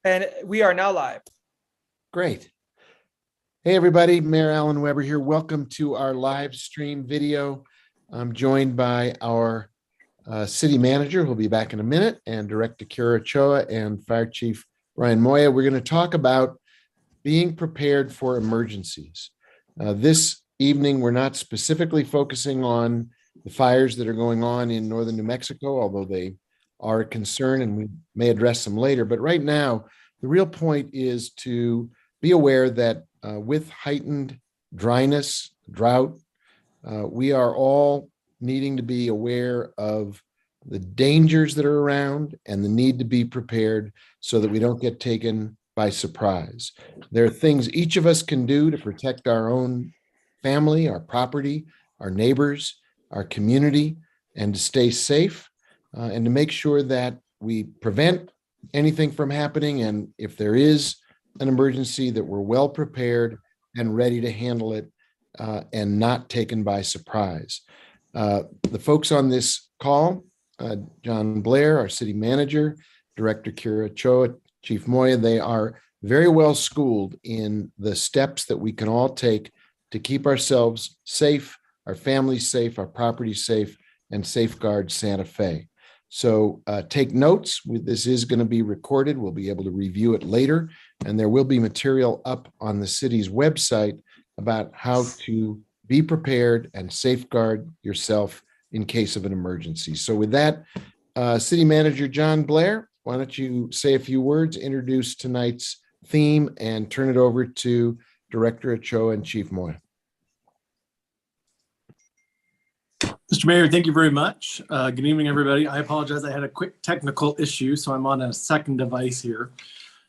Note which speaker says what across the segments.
Speaker 1: And we are now live.
Speaker 2: Great. Hey, everybody. Mayor Alan Weber here. Welcome to our live stream video. I'm joined by our city manager, who'll be back in a minute, and Director Kira Ochoa and Fire Chief Ryan Moya. We're going to talk about being prepared for emergencies. This evening, we're not specifically focusing on the fires that are going on in northern New Mexico, although they are a concern and we may address them later. But right now, the real point is to be aware that with heightened dryness, drought, we are all needing to be aware of the dangers that are around and the need to be prepared so that we don't get taken by surprise. There are things each of us can do to protect our own family, our property, our neighbors, our community, and to stay safe and to make sure that we prevent anything from happening. And if there is an emergency, that we're well prepared and ready to handle it and not taken by surprise. The folks on this call, John Blair, our city manager, Director Kira Ochoa, Chief Moya, they are very well schooled in the steps that we can all take to keep ourselves safe, our families safe, our property safe, and safeguard Santa Fe. So take notes. This is going to be recorded. We'll be able to review it later, and there will be material up on the city's website about how to be prepared and safeguard yourself in case of an emergency. So with that, City Manager John Blair, why don't you say a few words, introduce tonight's theme, and turn it over to Director Ochoa and Chief Moya.
Speaker 3: Mr. Mayor, thank you very much. Good evening, everybody. I apologize. I had a quick technical issue, so I'm on a second device here.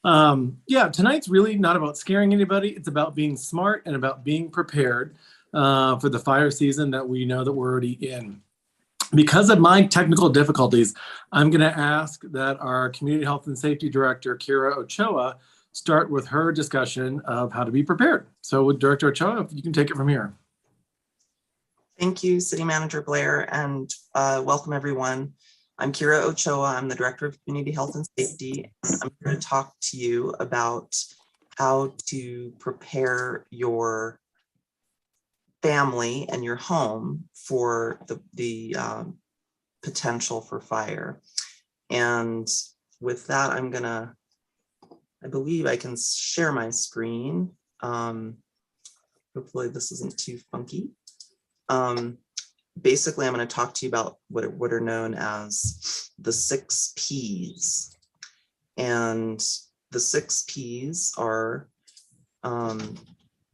Speaker 3: Yeah, tonight's really not about scaring anybody. It's about being smart and about being prepared for the fire season that we know that we're already in. Because of my technical difficulties, I'm going to ask that our Community Health and Safety Director, Kira Ochoa, start with her discussion of how to be prepared. So with Director Ochoa, if you can take it from here.
Speaker 4: Thank you, City Manager Blair, and welcome everyone. I'm Kira Ochoa. I'm the Director of Community Health and Safety. I'm here to talk to you about how to prepare your family and your home for the potential for fire. And with that, I believe I can share my screen. Hopefully this isn't too funky. Basically, I'm going to talk to you about what are known as the 6 Ps. And the 6 Ps are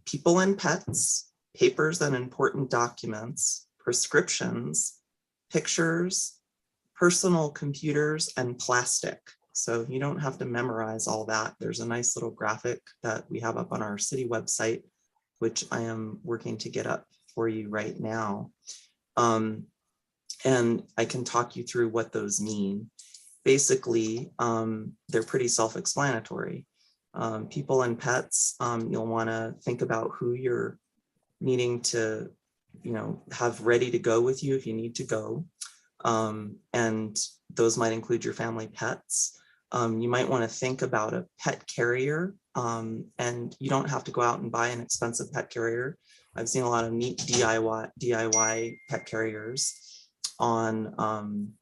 Speaker 4: people and pets, papers and important documents, prescriptions, pictures, personal computers, and plastic. So you don't have to memorize all that. There's a nice little graphic that we have up on our city website, which I am working to get up for you right now. And I can talk you through what those mean. Basically, they're pretty self-explanatory. People and pets, you'll want to think about who you're needing to, have ready to go with you if you need to go. And those might include your family pets. You might want to think about a pet carrier, and you don't have to go out and buy an expensive pet carrier. I've seen a lot of neat DIY pet carriers on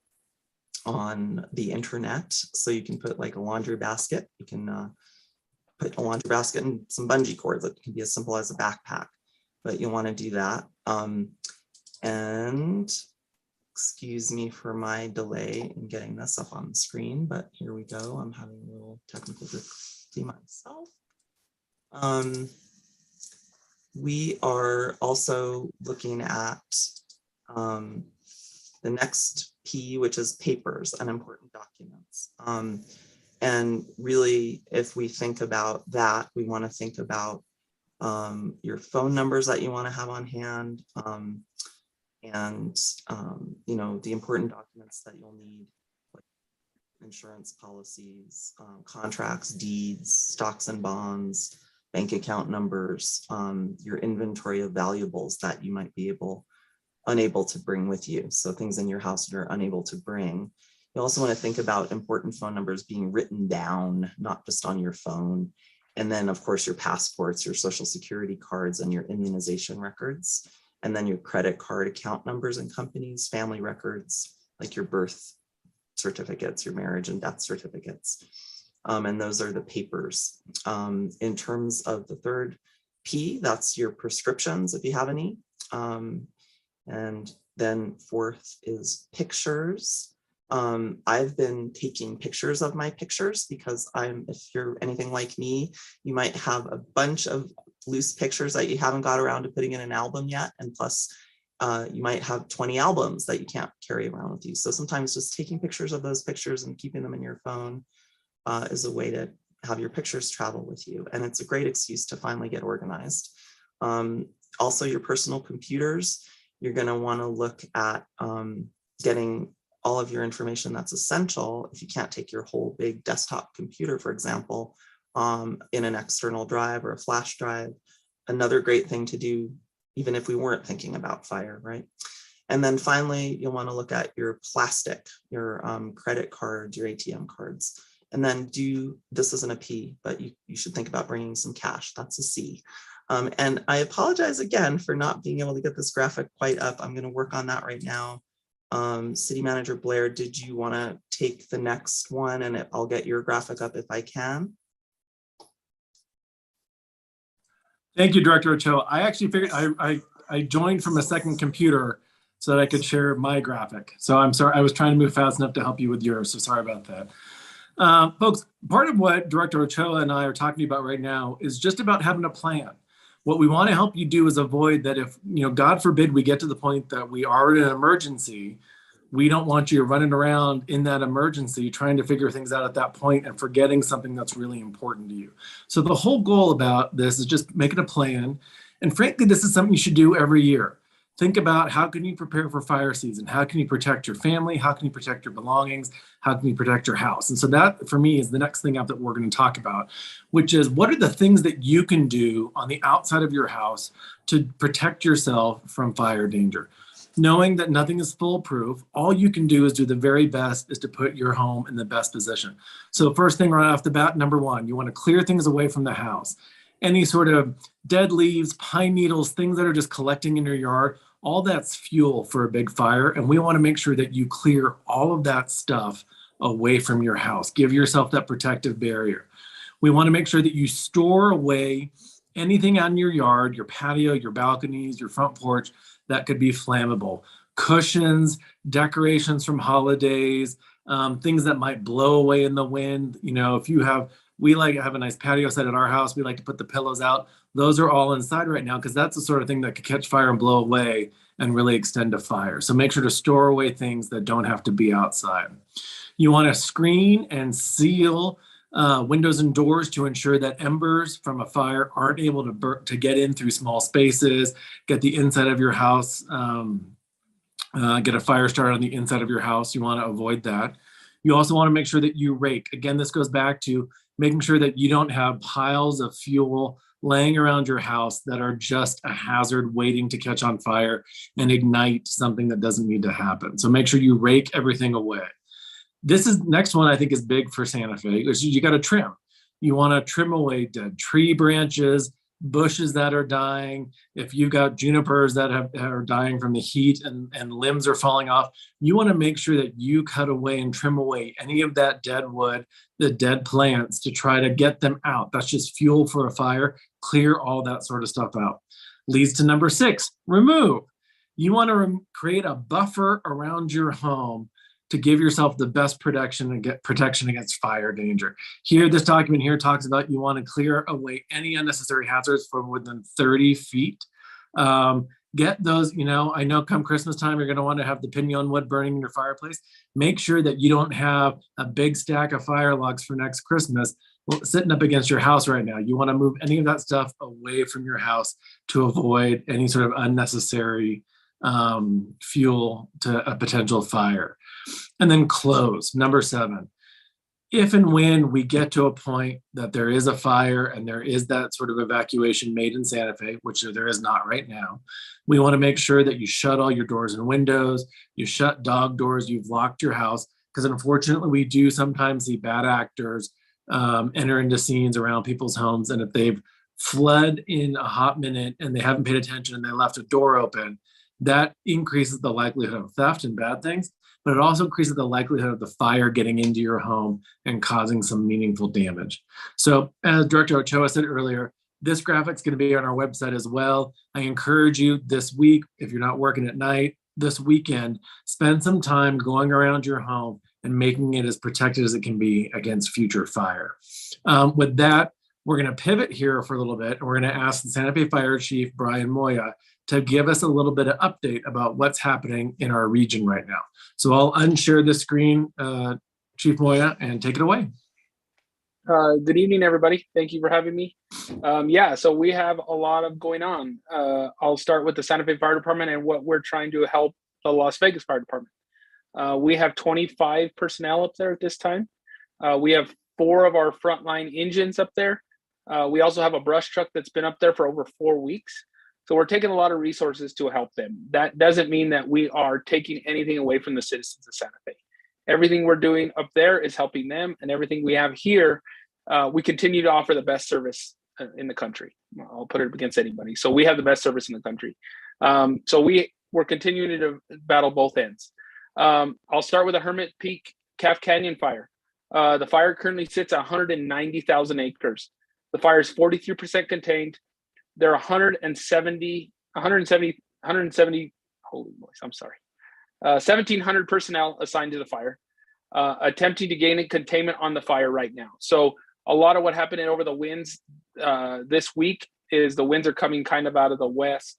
Speaker 4: the internet. So you can put like a laundry basket. You can put a laundry basket and some bungee cords. That can be as simple as a backpack, but you'll want to do that. And excuse me for my delay in getting this up on the screen, but here we go. I'm having a little technical difficulty myself. We are also looking at the next P, which is papers and important documents. And really, if we think about that, we want to think about your phone numbers that you want to have on hand, and the important documents that you'll need, like insurance policies, contracts, deeds, stocks and bonds, bank account numbers, your inventory of valuables that you might be unable to bring with you. So things in your house you're unable to bring. You also want to think about important phone numbers being written down, not just on your phone. And then, of course, your passports, your social security cards, and your immunization records. And then your credit card account numbers and companies, family records, like your birth certificates, your marriage and death certificates. And those are the papers. In terms of the third P, that's your prescriptions, if you have any. And then fourth is pictures. I've been taking pictures of my pictures because if you're anything like me, you might have a bunch of loose pictures that you haven't got around to putting in an album yet. And plus, you might have 20 albums that you can't carry around with you. So sometimes just taking pictures of those pictures and keeping them in your phone is a way to have your pictures travel with you. And it's a great excuse to finally get organized. Also, your personal computers, you're going to want to look at getting all of your information that's essential. If you can't take your whole big desktop computer, for example, in an external drive or a flash drive, another great thing to do, even if we weren't thinking about fire, right? And then finally, you'll want to look at your plastic, your credit cards, your ATM cards. And then this isn't a P, but you should think about bringing some cash. That's a C. And I apologize again for not being able to get this graphic quite up. I'm going to work on that right now. City Manager Blair, did you want to take the next one, and I'll get your graphic up if I can?
Speaker 3: Thank you, Director Ochoa. I actually figured I joined from a second computer so that I could share my graphic. So I'm sorry, I was trying to move fast enough to help you with yours, so sorry about that. Folks, part of what Director Ochoa and I are talking about right now is just about having a plan. What we want to help you do is avoid that if, God forbid we get to the point that we are in an emergency, we don't want you running around in that emergency trying to figure things out at that point and forgetting something that's really important to you. So the whole goal about this is just making a plan. And frankly, this is something you should do every year. Think about how can you prepare for fire season? How can you protect your family? How can you protect your belongings? How can you protect your house? And so that, for me, is the next thing up that we're going to talk about, which is what are the things that you can do on the outside of your house to protect yourself from fire danger? Knowing that nothing is foolproof, all you can do is do the very best is to put your home in the best position. So first thing right off the bat, number one, you want to clear things away from the house. Any sort of dead leaves, pine needles, things that are just collecting in your yard, all that's fuel for a big fire. And we want to make sure that you clear all of that stuff away from your house. Give yourself that protective barrier. We want to make sure that you store away anything on your yard, your patio, your balconies, your front porch that could be flammable. Cushions, decorations from holidays, things that might blow away in the wind. We like to have a nice patio set at our house. We like to put the pillows out. Those are all inside right now because that's the sort of thing that could catch fire and blow away and really extend a fire. So make sure to store away things that don't have to be outside. You want to screen and seal windows and doors to ensure that embers from a fire aren't able to get in through small spaces, get the inside of your house, get a fire started on the inside of your house. You want to avoid that. You also want to make sure that you rake. Again, this goes back to making sure that you don't have piles of fuel laying around your house that are just a hazard waiting to catch on fire and ignite something that doesn't need to happen. So make sure you rake everything away. This is next one I think is big for Santa Fe, which is you got to trim. You want to trim away dead tree branches, bushes that are dying. If you've got junipers that are dying from the heat and limbs are falling off, you want to make sure that you cut away and trim away any of that dead wood, the dead plants to try to get them out. That's just fuel for a fire. Clear all that sort of stuff out. Leads to number 6, remove. You want to create a buffer around your home to give yourself the best protection and get protection against fire danger. Here, this document here talks about you want to clear away any unnecessary hazards from within 30 feet. Get those, I know come Christmas time, you're going to want to have the pinon wood burning in your fireplace. Make sure that you don't have a big stack of fire logs for next Christmas sitting up against your house right now. You want to move any of that stuff away from your house to avoid any sort of unnecessary fuel to a potential fire. And then close, number 7. If and when we get to a point that there is a fire and there is that sort of evacuation made in Santa Fe, which there is not right now, we want to make sure that you shut all your doors and windows, you shut dog doors, you've locked your house, because unfortunately we do sometimes see bad actors enter into scenes around people's homes. And if they've fled in a hot minute and they haven't paid attention and they left a door open, that increases the likelihood of theft and bad things, but it also increases the likelihood of the fire getting into your home and causing some meaningful damage. So as Director Ochoa said earlier, this graphic's going to be on our website as well. I encourage you this week, if you're not working at night, this weekend, spend some time going around your home and making it as protected as it can be against future fire. With that, we're going to pivot here for a little bit, and we're going to ask the Santa Fe Fire Chief, Brian Moya, to give us a little bit of update about what's happening in our region right now. So I'll unshare the screen, Chief Moya, and take it away.
Speaker 1: Good evening, everybody. Thank you for having me. Yeah, so we have a lot of going on. I'll start with the Santa Fe Fire Department and what we're trying to help the Las Vegas Fire Department. We have 25 personnel up there at this time. We have 4 of our frontline engines up there. We also have a brush truck that's been up there for over 4 weeks. So we're taking a lot of resources to help them. That doesn't mean that we are taking anything away from the citizens of Santa Fe. Everything we're doing up there is helping them, and everything we have here, we continue to offer the best service in the country. I'll put it against anybody. So we have the best service in the country. So we're continuing to battle both ends. I'll start with the Hermit Peak Calf Canyon fire. The fire currently sits at 190,000 acres. The fire is 43% contained. There are 170, holy moly, I'm sorry. 1,700 personnel assigned to the fire, attempting to gain a containment on the fire right now. So a lot of what happened over the winds this week is the winds are coming kind of out of the west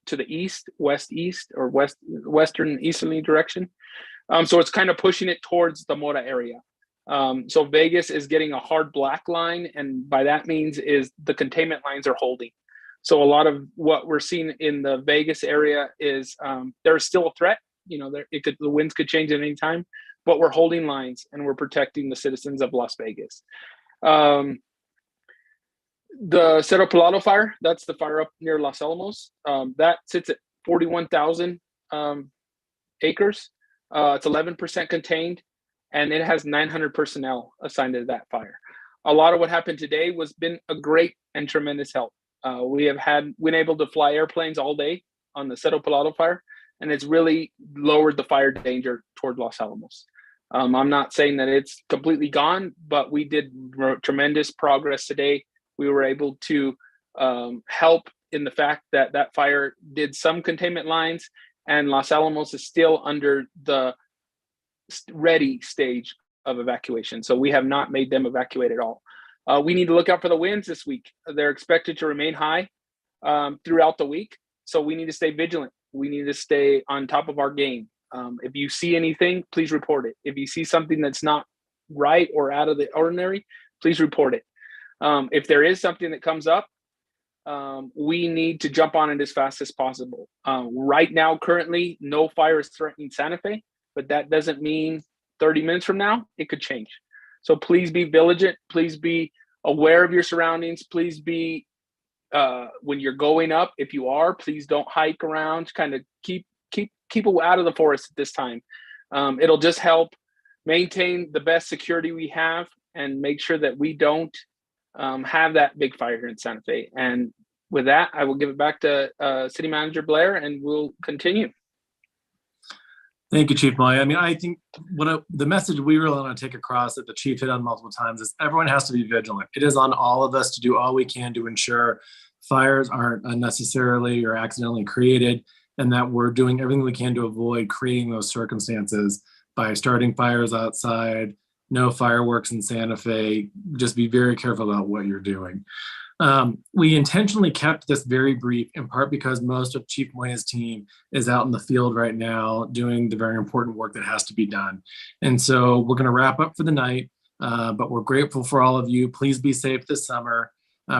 Speaker 1: to the east, west-east, or western easterly direction. So it's kind of pushing it towards the Mora area. So Vegas is getting a hard black line, and by that means is the containment lines are holding. So a lot of what we're seeing in the Vegas area is there's still a threat. You know, the winds could change at any time, but we're holding lines and we're protecting the citizens of Las Vegas. The Cerro Pelado fire, that's the fire up near Los Alamos. That sits at 41,000 acres. It's 11% contained, and it has 900 personnel assigned to that fire. A lot of what happened today was been a great and tremendous help. We have been able to fly airplanes all day on the Cerro Pelado fire, and it's really lowered the fire danger toward Los Alamos. I'm not saying that it's completely gone, but we did tremendous progress today. We were able to help in the fact that that fire did some containment lines, and Los Alamos is still under the ready stage of evacuation. So we have not made them evacuate at all. We need to look out for the winds this week. They're expected to remain high throughout the week. So we need to stay vigilant. We need to stay on top of our game. If you see anything, please report it. If you see something that's not right or out of the ordinary, please report it. If there is something that comes up, we need to jump on it as fast as possible. Right now, currently, no fire is threatening Santa Fe, but that doesn't mean 30 minutes from now, it could change. So please be vigilant. Please be aware of your surroundings. Please be, when you're going up, if you are, please don't hike around. Kind of keep out of the forest at this time. It'll just help maintain the best security we have and make sure that we don't have that big fire here in Santa Fe. And with that, I will give it back to City Manager Blair, and we'll continue.
Speaker 3: Thank you, Chief Moya. I mean, I think the message we really want to take across that the Chief hit on multiple times is everyone has to be vigilant. It is on all of us to do all we can to ensure fires aren't unnecessarily or accidentally created, and that we're doing everything we can to avoid creating those circumstances by starting fires outside, no fireworks in Santa Fe. Just be very careful about what you're doing. We intentionally kept this very brief, in part because most of Chief Moya's team is out in the field right now doing the very important work that has to be done. And so we're going to wrap up for the night, but we're grateful for all of you. Please be safe this summer.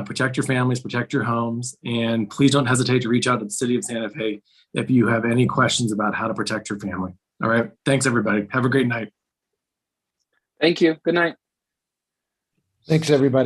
Speaker 3: Protect your families, protect your homes, and please don't hesitate to reach out to the City of Santa Fe if you have any questions about how to protect your family. All right. Thanks, everybody. Have a great night.
Speaker 1: Thank you. Good night.
Speaker 2: Thanks, everybody.